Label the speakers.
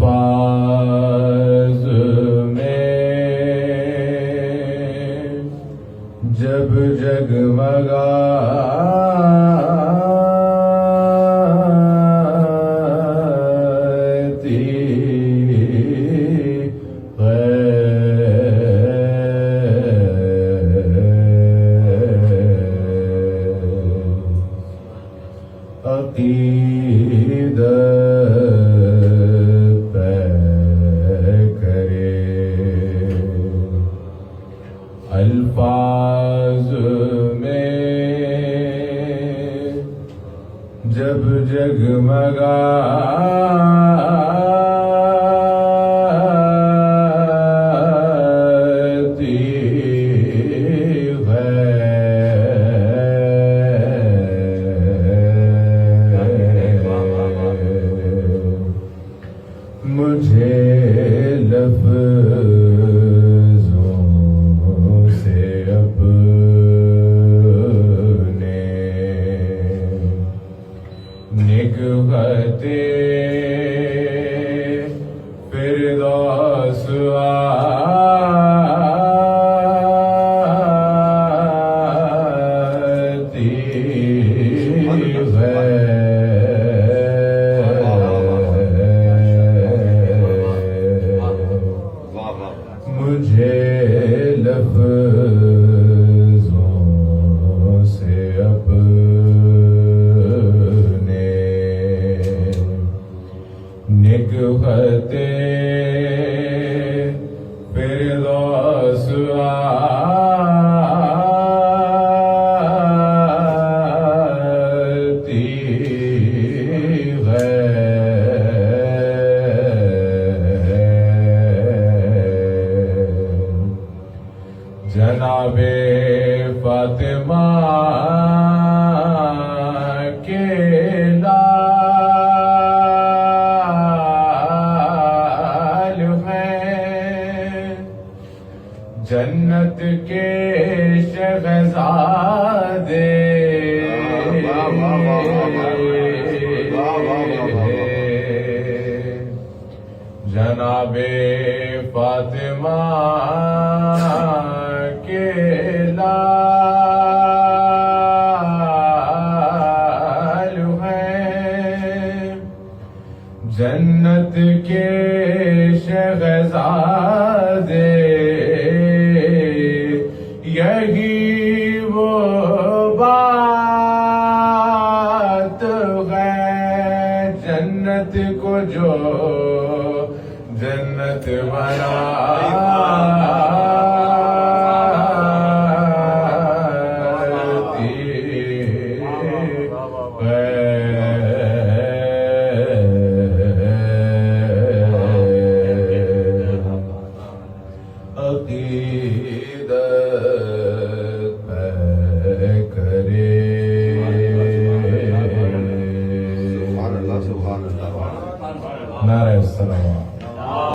Speaker 1: الفاظ میں جب جگمگاتی عقیدت الفاظ میں جب جگمگاتی مجھے لفظوں سے اپنے نگہت فردوس آتی ہے مجھے لفظوں سے اپنے نگہت فردوس آتی ہے جناب فاطمہ کے لال ہیں جنت کے شہزادے جناب فاطمہ کے لال ہیں جنت کے شہزادے یہی وہ بات ہے جنت کو جو جنت بناتی ہے عقیدت